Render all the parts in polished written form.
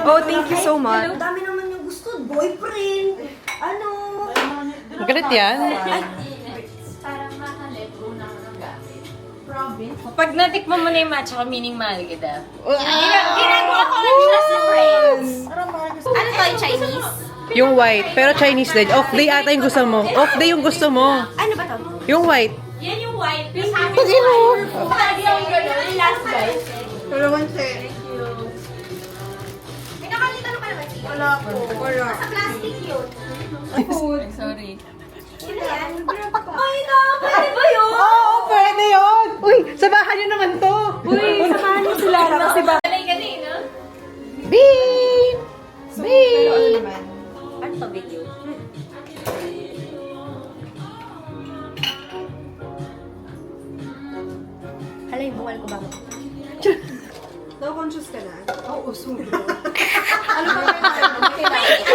Oh, thank you so much. Ang dami naman yung gusto. Boyfriend. Ano? Magalit yan? Parang makalet go na ako ng gamit. Province. Pag natikman mo na yung matcha, meaning mahal kita. Ginagawa ko lang siya sa friends. Ano to, yung Chinese? Yung white. Pero Chinese din. Off day ata yung gusto mo. Off day yung gusto mo. Ano ba to? Yung white. Yan yung white. Yung sabi Pag ino. Lagi yung gano'n. Yung last guys. May nakakita na pala ba siya? Wala po. Wala. Sa plastic yun. Sorry. Sino yan? Ay na! Pwede ba yun? Oo, pwede yun. Uy, sabahan nyo naman to. Uy, samahan niyo sila. Kasi ba? Kanay kanina. Beep! Beep! Ano to video? Hala, yung buwal ko ba mo? Conscious ka na? Oo, super.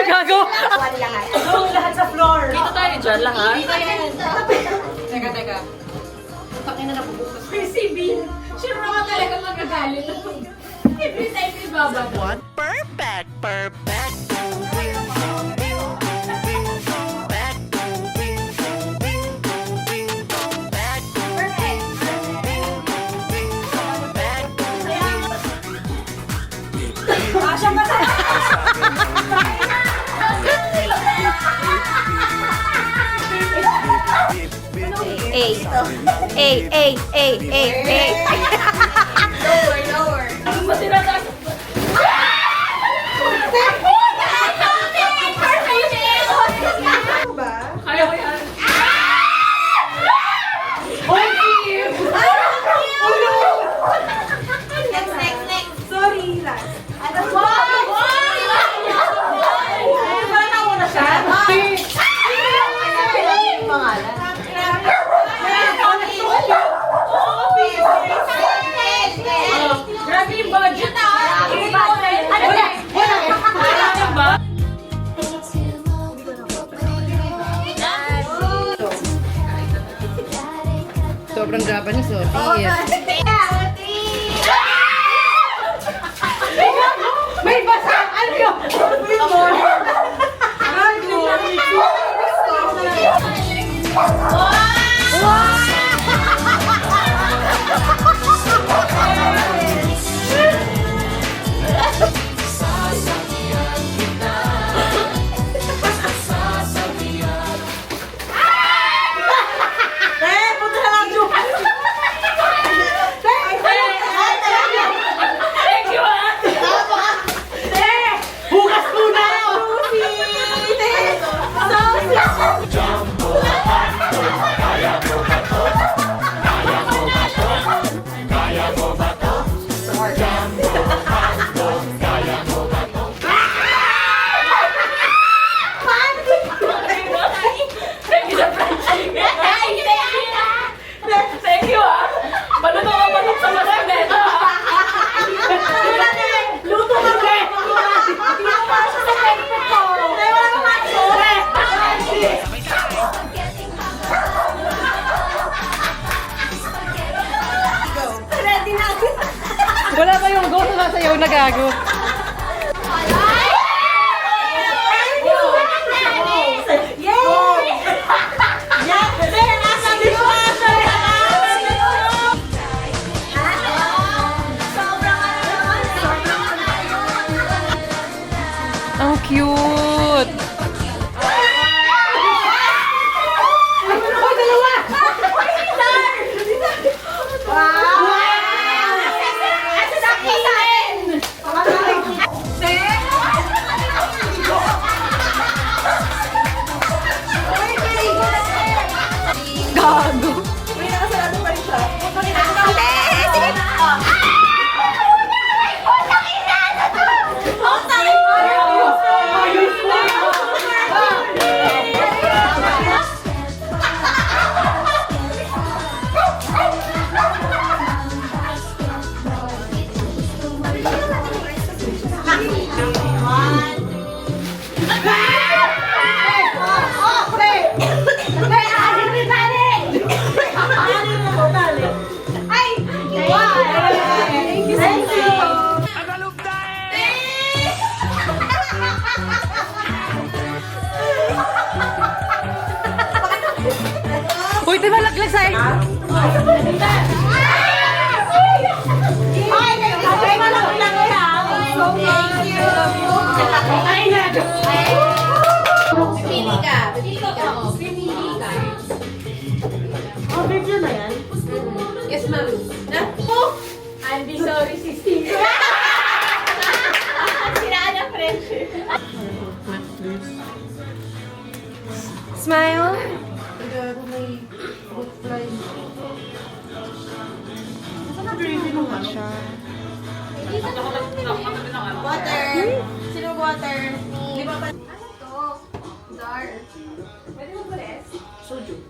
Gago! Buwal lahat. Lahat sa floor. Dito tayo dyan lahat. Teka. Takin na napubukas. Si Bin. Sure naman talaga magagalit. Every time may bababa. What? Perfect. Lower. Ano ba tinataas? Kaya ko yan. Next. Sorry, last. Ano ba? Parang nauna siya. Grabe yung budget ah! Ano ba? Sobrang Japanese, oh. May basa! Ano yun? Thank you ah! Paano ka mapanong sa masang neto? Luto ka ba? Hindi mo pasok sa neto ko! Wala ka pasok! Ready na ako. Wala pa yung go sa sayaw na gago. Ang cute! Gago! Oh, sorry! excited. Ay, nagkakay mo lang lang yan. Thank you. Ay, Pili ka. Pili ka. Oo, pili ka. Oh, review na yan. Yes, ma'am. Naku! I'll be so resisting. Sinaan ang friendship. Smile. Water. Sino water? Di ba pa? Pwede mo press? So, yun.